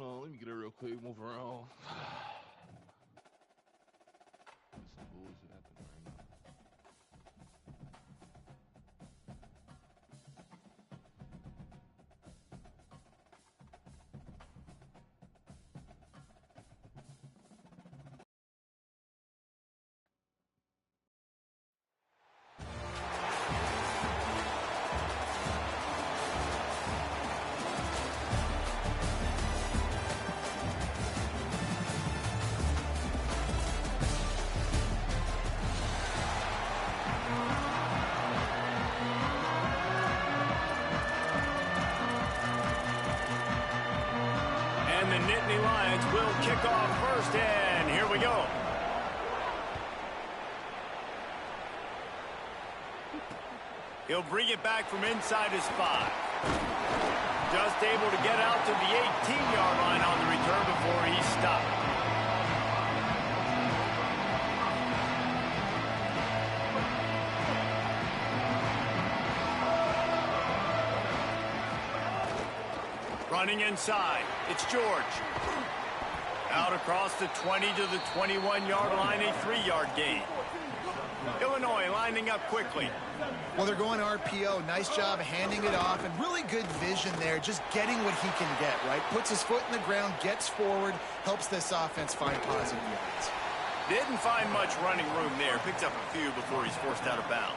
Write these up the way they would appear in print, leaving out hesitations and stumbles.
Let me get it real quick. Move around. Some bullshit happening right now. Will kick off first, and here we go. He'll bring it back from inside his 5. Just able to get out to the 18-yard line on the return before he stopped. Running inside, it's George. Out across the 20 to the 21-yard line, a 3-yard gain. Illinois lining up quickly. Well, they're going RPO. Nice job handing it off, and really good vision there, just getting what he can get, right? Puts his foot in the ground, gets forward, helps this offense find positive yards. Didn't find much running room there. Picked up a few before he's forced out of bounds.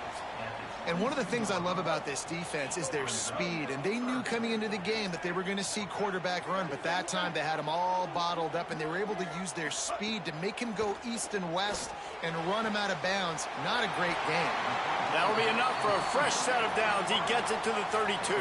And one of the things I love about this defense is their speed. And they knew coming into the game that they were going to see quarterback run. But that time they had him all bottled up, and they were able to use their speed to make him go east and west and run him out of bounds. Not a great game. That'll be enough for a fresh set of downs. He gets it to the 32.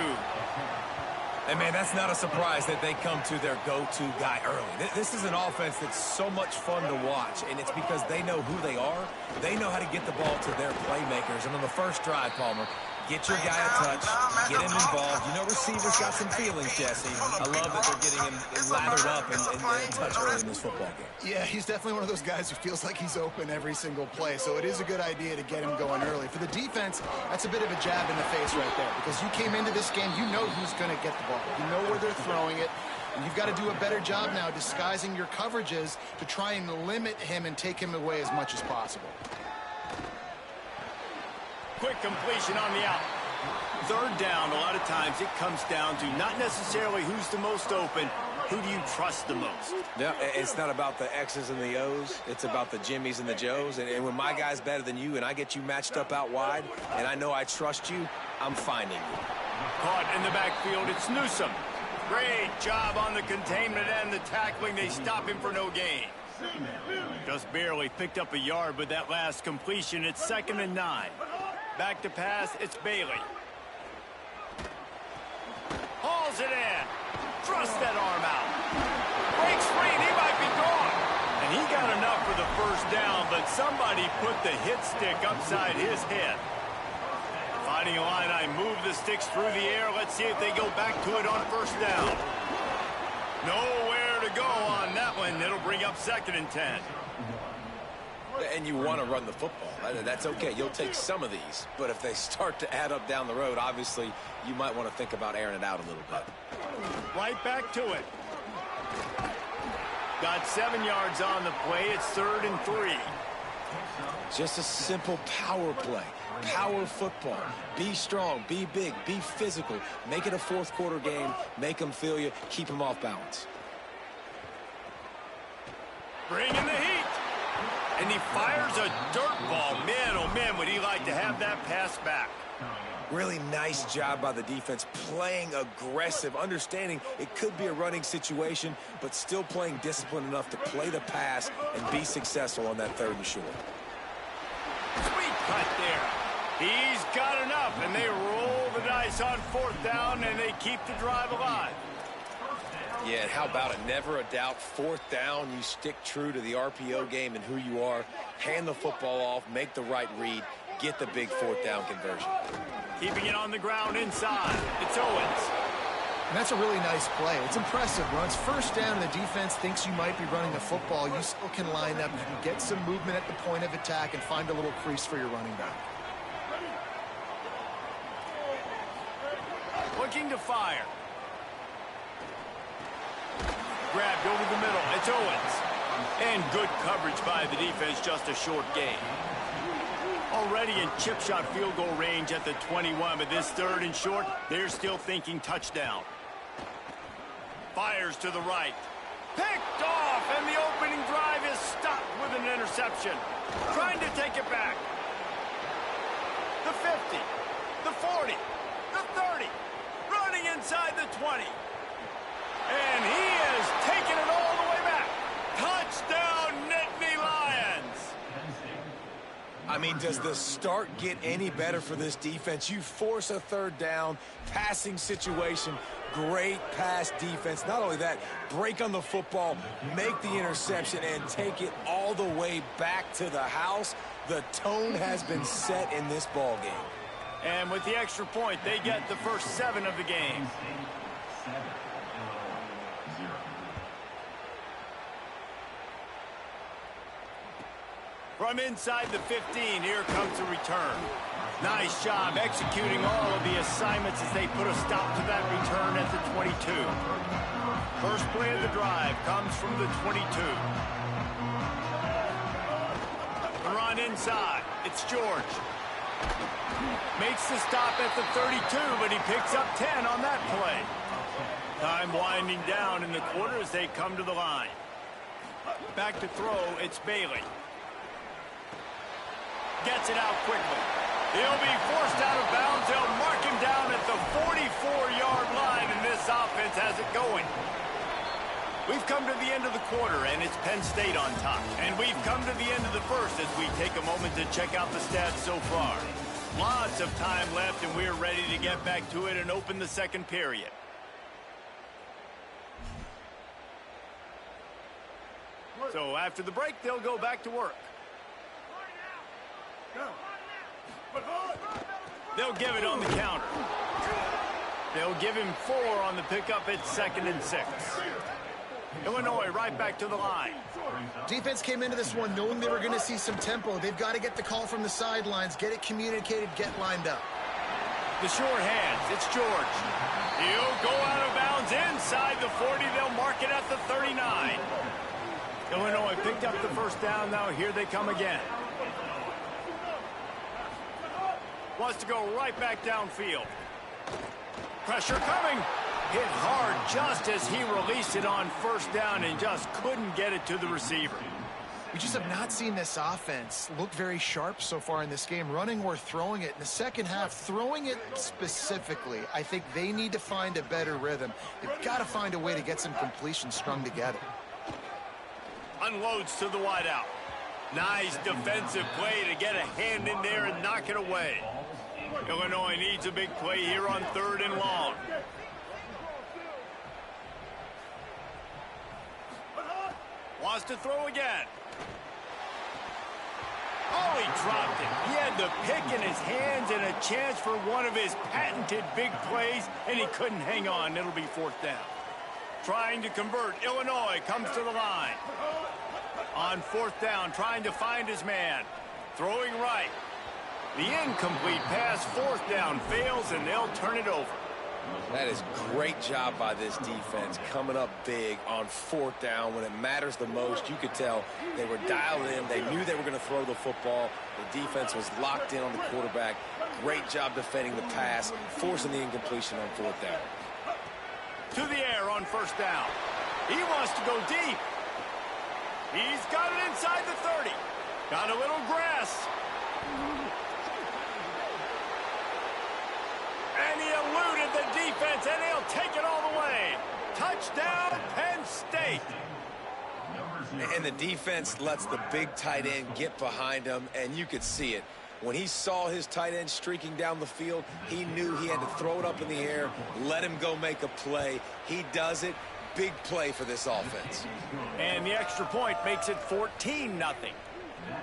And, man, that's not a surprise that they come to their go-to guy early. This is an offense that's so much fun to watch, and it's because they know who they are. They know how to get the ball to their playmakers. And on the first drive, Palmer, get your guy a touch, get him involved. You know receivers got some feelings, Jesse. I love that they're getting him lathered up and touch early in this football game. Yeah, he's definitely one of those guys who feels like he's open every single play, so it is a good idea to get him going early. For the defense, that's a bit of a jab in the face right there, because you came into this game, you know who's going to get the ball. You know where they're throwing it, and you've got to do a better job now disguising your coverages to try and limit him and take him away as much as possible. Quick completion on the out. Third down, a lot of times it comes down to not necessarily who's the most open, who do you trust the most? Yeah, it's not about the X's and the O's. It's about the Jimmys and the Joes. And when my guy's better than you and I get you matched up out wide and I know I trust you, I'm finding you. Caught in the backfield, it's Newsome. Great job on the containment and the tackling. They stop him for no gain. Just barely picked up a yard with that last completion. It's 2nd and 9. Back to pass, it's Bailey. Hauls it in. Thrusts that arm out. Breaks free, and he might be gone. And he got enough for the first down, but somebody put the hit stick upside his head. Finding a line, I move the sticks through the air. Let's see if they go back to it on first down. Nowhere to go on that one. It'll bring up 2nd and 10. And you want to run the football. That's okay. You'll take some of these. But if they start to add up down the road, obviously, you might want to think about airing it out a little bit. Right back to it. Got 7 yards on the play. It's 3rd and 3. Just a simple power play. Power football. Be strong. Be big. Be physical. Make it a fourth quarter game. Make them feel you. Keep them off balance. Bring in the heat. And he fires a dirt ball. Man, oh man, would he like to have that pass back. Really nice job by the defense, playing aggressive, understanding it could be a running situation, but still playing disciplined enough to play the pass and be successful on that 3rd and short. Sweet cut there. He's got enough, and they roll the dice on 4th down, and they keep the drive alive. Yeah, and how about it? Never a doubt. 4th down, you stick true to the RPO game and who you are. Hand the football off, make the right read, get the big 4th down conversion. Keeping it on the ground inside. It's Owens. And that's a really nice play. It's impressive. Runs first down, and the defense thinks you might be running the football. You still can line up. You can get some movement at the point of attack and find a little crease for your running back. Looking to fire. Grabbed over the middle. It's Owens. And good coverage by the defense, just a short gain. Already in chip shot field goal range at the 21, but this 3rd and short, they're still thinking touchdown. Fires to the right. Picked off, and the opening drive is stopped with an interception. Trying to take it back. The 50, the 40, the 30, running inside the 20. And he is taking it all the way back. Touchdown, Nittany Lions! I mean, does the start get any better for this defense? You force a 3rd down, passing situation, great pass defense. Not only that, break on the football, make the interception, and take it all the way back to the house. The tone has been set in this ball game. And with the extra point, they get the first 7 of the game. From inside the 15, here comes a return. Nice job executing all of the assignments as they put a stop to that return at the 22. First play of the drive comes from the 22. The run inside. It's George. Makes the stop at the 32, but he picks up 10 on that play. Time winding down in the quarter as they come to the line. Back to throw, it's Bailey. Gets it out quickly. He'll be forced out of bounds. They'll mark him down at the 44-yard line, and this offense has it going. We've come to the end of the quarter, and it's Penn State on top. And we've come to the end of the first as we take a moment to check out the stats so far. Lots of time left, and we're ready to get back to it and open the 2nd period. So after the break, they'll go back to work. They'll give it on the counter. They'll give him 4 on the pickup at 2nd and 6. Illinois right back to the line. Defense came into this one knowing they were going to see some tempo. They've got to get the call from the sidelines, get it communicated, get lined up. The short hands, it's George. He'll go out of bounds inside the 40. They'll mark it at the 39. Illinois picked up the first down. Now here they come again. Wants to go right back downfield. Pressure coming. Hit hard just as he released it on first down and just couldn't get it to the receiver. We just have not seen this offense look very sharp so far in this game, running or throwing it. In the second half, throwing it specifically, I think they need to find a better rhythm. They've got to find a way to get some completions strung together. Unloads to the wideout. Nice defensive play to get a hand in there and knock it away. Illinois needs a big play here on 3rd and long. Wants to throw again. Oh, he dropped it. He had the pick in his hands and a chance for one of his patented big plays, and he couldn't hang on. It'll be 4th down. Trying to convert. Illinois comes to the line. On 4th down, trying to find his man. Throwing right. The incomplete pass, 4th down, fails, and they'll turn it over. That is great job by this defense, coming up big on 4th down. When it matters the most, you could tell they were dialed in. They knew they were going to throw the football. The defense was locked in on the quarterback. Great job defending the pass, forcing the incompletion on 4th down. To the air on 1st down. He wants to go deep. He's got it inside the 30. Got a little grass. And he eluded the defense, and he'll take it all the way. Touchdown, Penn State. And the defense lets the big tight end get behind him, and you could see it. When he saw his tight end streaking down the field, he knew he had to throw it up in the air, let him go make a play. He does it. Big play for this offense. And the extra point makes it 14-0.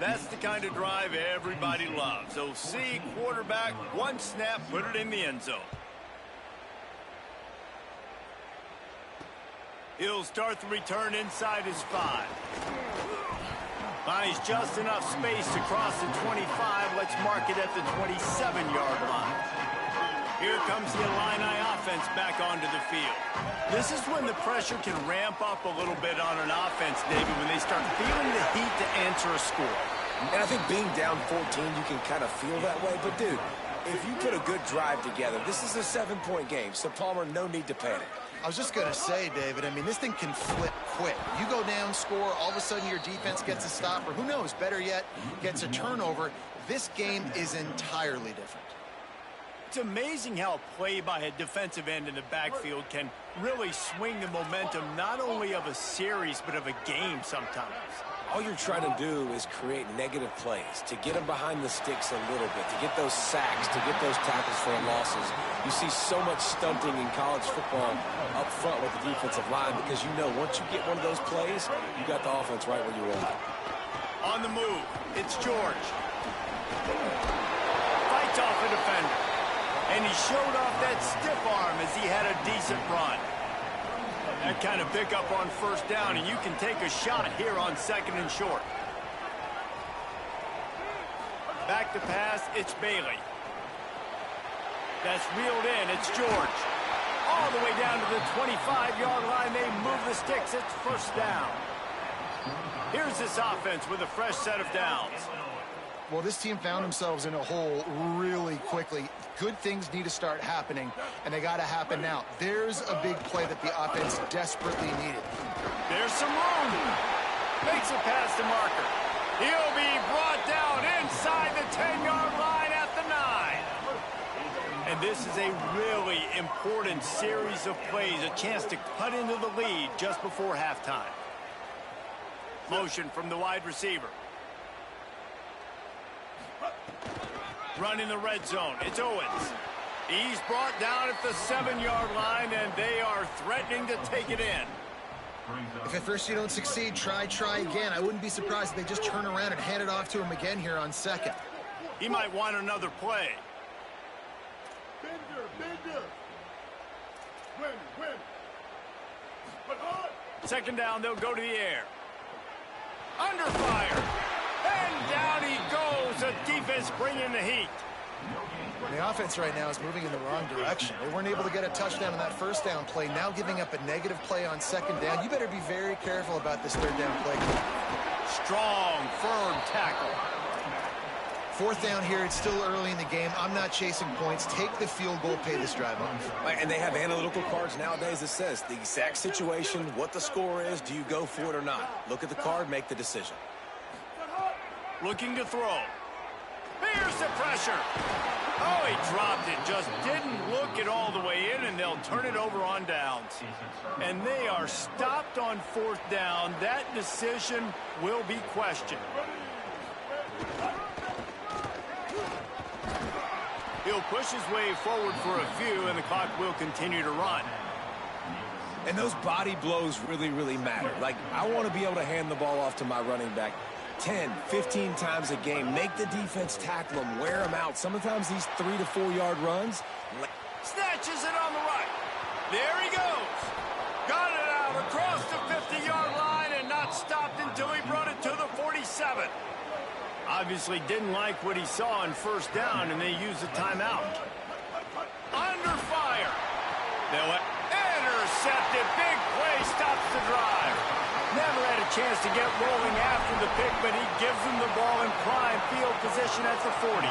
That's the kind of drive everybody loves. OC, quarterback, one snap, put it in the end zone. He'll start the return inside his 5. Finds just enough space to cross the 25. Let's mark it at the 27-yard line. Here comes the Illini offense back onto the field. This is when the pressure can ramp up a little bit on an offense, David, when they start feeling the heat to answer a score. And I think being down 14, you can kind of feel that way. But, dude, if you put a good drive together, this is a 7-point game. So, Palmer, no need to panic. I was just going to say, David, I mean, this thing can flip quick. You go down, score, all of a sudden your defense gets a stop, or who knows, better yet, gets a turnover. This game is entirely different. It's amazing how play by a defensive end in the backfield can really swing the momentum not only of a series, but of a game sometimes. All you're trying to do is create negative plays, to get them behind the sticks a little bit, to get those sacks, to get those tackles for losses. You see so much stunting in college football up front with the defensive line because you know once you get one of those plays, you got the offense right where you want it. On the move, it's George. Fights off a defender. And he showed off that stiff arm as he had a decent run. That kind of pickup on first down, and you can take a shot here on 2nd and short. Back to pass, it's Bailey. That's reeled in, it's George. All the way down to the 25-yard line, they move the sticks, it's first down. Here's this offense with a fresh set of downs. Well, this team found themselves in a hole really quickly. Good things need to start happening, and they got to happen now. There's a big play that the offense desperately needed. There's some room. Makes a pass to Marker. He'll be brought down inside the 10-yard line at the 9. And this is a really important series of plays, a chance to cut into the lead just before halftime. Motion from the wide receiver. Run in the red zone. It's Owens. He's brought down at the 7-yard line, and they are threatening to take it in. If at first you don't succeed, try again. I wouldn't be surprised if they just turn around and hand it off to him again here on 2nd. He might want another play. Bender. Win. 2nd down, they'll go to the air. Under fire. And down he goes. The defense bringing the heat. The offense right now is moving in the wrong direction. They weren't able to get a touchdown on that first down play. Now giving up a negative play on 2nd down. You better be very careful about this 3rd down play. Strong, firm tackle. 4th down here. It's still early in the game. I'm not chasing points. Take the field goal, pay this drive off. And they have analytical cards nowadays that says the exact situation, what the score is, do you go for it or not? Look at the card, make the decision. Looking to throw. Here's the pressure. Oh, he dropped it. Just didn't look it all the way in, and they'll turn it over on downs. And they are stopped on 4th down. That decision will be questioned. He'll push his way forward for a few, and the clock will continue to run. And those body blows really, really matter. Like, I want to be able to hand the ball off to my running back 10, 15 times a game. Make the defense tackle them, wear them out. Sometimes these 3 to 4 yard runs. Snatches it on the right. There he goes. Got it out across the 50-yard line and not stopped until he brought it to the 47. Obviously didn't like what he saw on 1st down, and they used the timeout. Under fire. They'll intercepted. Big play stops the drive. Never had a chance to get rolling after the pick, but he gives them the ball in prime field position at the 40.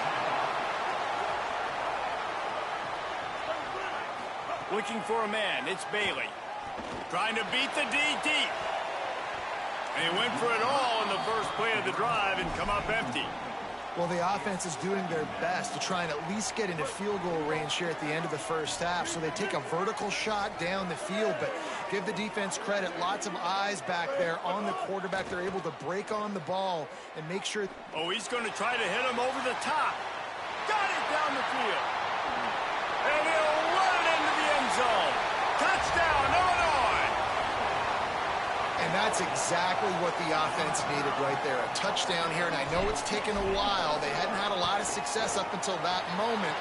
Looking for a man, it's Bailey. Trying to beat the D deep. And he went for it all in the first play of the drive and come up empty. Well, the offense is doing their best to try and at least get into field goal range here at the end of the first half. So they take a vertical shot down the field, but give the defense credit. Lots of eyes back there on the quarterback. They're able to break on the ball and make sure. Oh, he's going to try to hit him over the top. Got it down the field. And he'll run it into the end zone. Touchdown, Illinois. And that's exactly what the offense needed right there. A touchdown here, and I know it's taken a while. They hadn't had a lot of success up until that moment.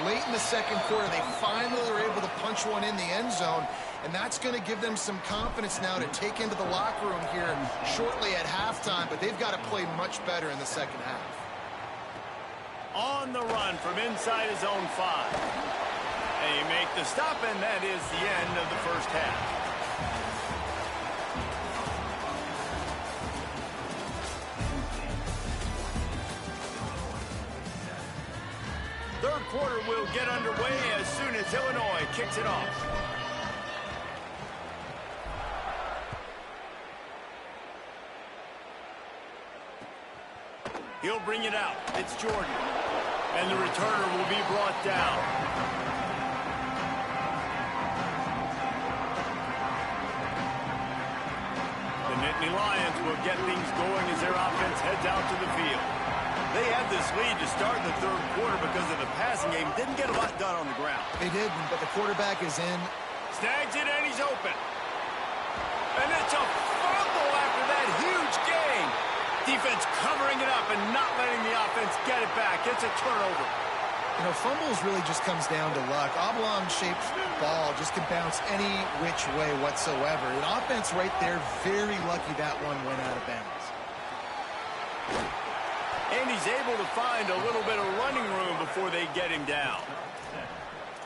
Late in the 2nd quarter, they finally were able to punch one in the end zone, and that's going to give them some confidence now to take into the locker room here shortly at halftime, but they've got to play much better in the 2nd half. On the run from inside his own 5. They make the stop, and that is the end of the first half. Third quarter will get underway as soon as Illinois kicks it off. He'll bring it out. It's Jordan. And the returner will be brought down. The Nittany Lions will get things going as their offense heads out to the field. They had this lead to start in the third quarter because of the passing game. Didn't get a lot done on the ground. They did, but the quarterback is in. Snags it, and he's open. And it's a fumble after that huge gain. Defense covering it up and not letting the offense get it back. It's a turnover. You know, fumbles really just comes down to luck. Oblong-shaped ball just can bounce any which way whatsoever. An offense right there, very lucky that one went out of bounds. And he's able to find a little bit of running room before they get him down.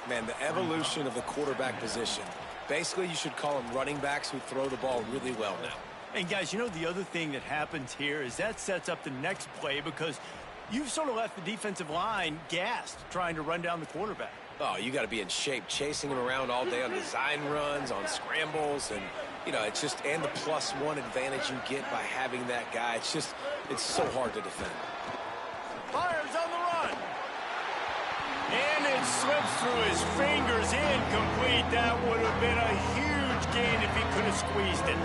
Man, the evolution of the quarterback position. Basically, you should call them running backs who throw the ball really well now. And guys, you know, the other thing that happens here is that sets up the next play because you've sort of left the defensive line gassed trying to run down the quarterback. Oh, you got to be in shape, chasing him around all day on design runs, on scrambles, and, you know, it's just, and the +1 advantage you get by having that guy. It's just, it's so hard to defend. Fires on the run. And it slips through his fingers, incomplete. That would have been a huge gain if he could have squeezed it.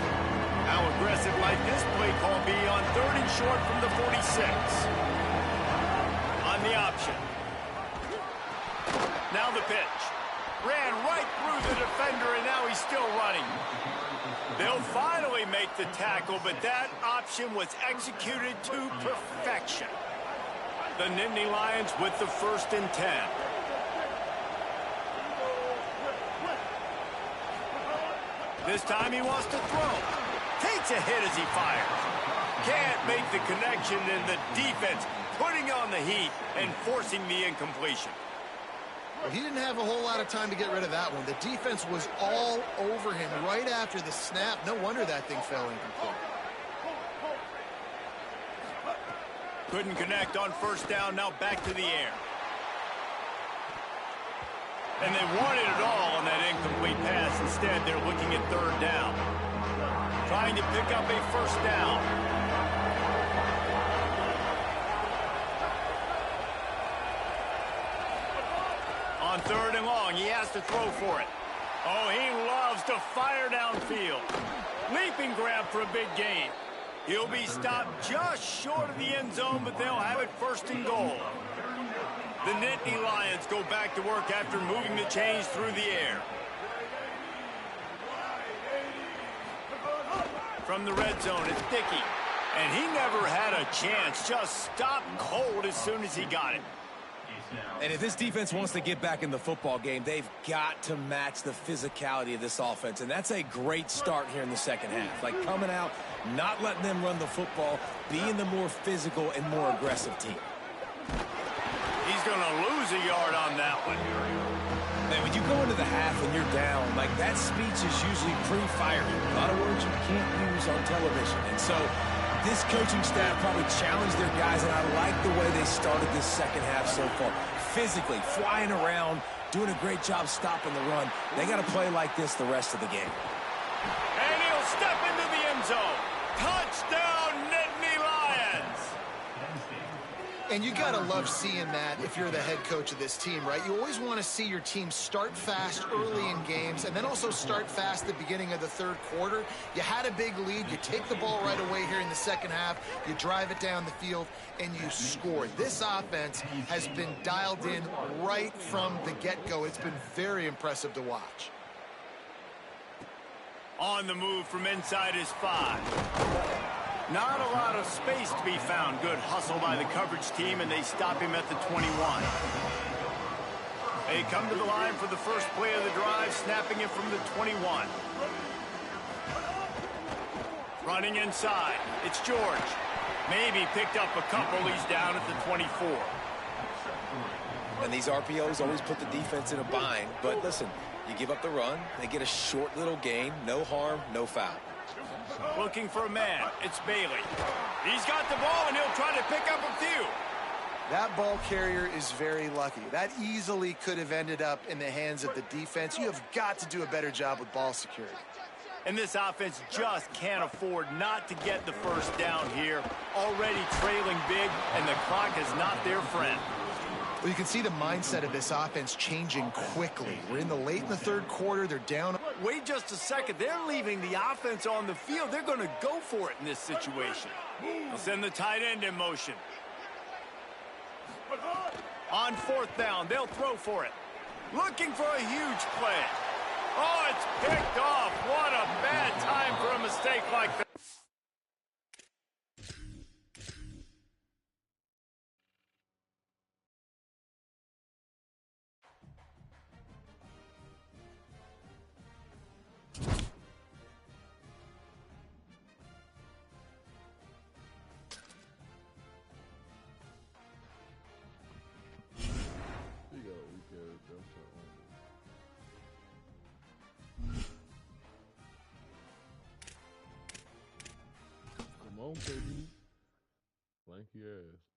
How aggressive might this play call be on 3rd and short from the 46? On the option. Now the pitch. Ran right through the defender, and now he's still running. They'll finally make the tackle, but that option was executed to perfection. The Nittany Lions with the 1st and 10. This time he wants to throw. Takes a hit as he fires. Can't make the connection, and the defense putting on the heat and forcing the incompletion. Well, he didn't have a whole lot of time to get rid of that one. The defense was all over him right after the snap. No wonder that thing fell incomplete. Couldn't connect on 1st down, now back to the air. And they wanted it all on that incomplete pass. Instead, they're looking at 3rd down. Trying to pick up a 1st down. On 3rd and long, he has to throw for it. Oh, he loves to fire downfield. Leaping grab for a big gain. He'll be stopped just short of the end zone, but they'll have it 1st and goal. The Nittany Lions go back to work after moving the chains through the air. From the red zone, it's Dickey. And he never had a chance. Just stopped cold as soon as he got it. And if this defense wants to get back in the football game, they've got to match the physicality of this offense. And that's a great start here in the second half. Like coming out, not letting them run the football, being the more physical and more aggressive team. He's going to lose a yard on that one. Man, when you go into the half and you're down, like that speech is usually pre-firing. A lot of words you can't use on television. And so this coaching staff probably challenged their guys, and I like the way they started this second half so far. Physically, flying around, doing a great job stopping the run. They got to play like this the rest of the game. And he'll step into the end zone. Touchdown, Nittany Lions! And you got to love seeing that if you're the head coach of this team, right? You always want to see your team start fast early in games and then also start fast at the beginning of the 3rd quarter. You had a big lead. You take the ball right away here in the second half. You drive it down the field, and you score. This offense has been dialed in right from the get-go. It's been very impressive to watch. On the move from inside his 5. Not a lot of space to be found. Good hustle by the coverage team, and they stop him at the 21. They come to the line for the first play of the drive, snapping it from the 21. Running inside. It's George. Maybe picked up a couple. He's down at the 24. And these RPOs always put the defense in a bind. But listen, you give up the run, they get a short little gain, no harm, no foul. Looking for a man. It's Bailey. He's got the ball, and he'll try to pick up a few. That ball carrier is very lucky. That easily could have ended up in the hands of the defense. You have got to do a better job with ball security. And this offense just can't afford not to get the first down here. Already trailing big, and the clock is not their friend. Well, you can see the mindset of this offense changing quickly. We're in the third quarter. They're down. Wait just a second. They're leaving the offense on the field. They're going to go for it in this situation. They'll send the tight end in motion. On fourth down, they'll throw for it. Looking for a huge play. Oh, it's picked off. What a bad time for a mistake like that. You got a weak ass jump shot like that. Come on, baby. Lanky ass.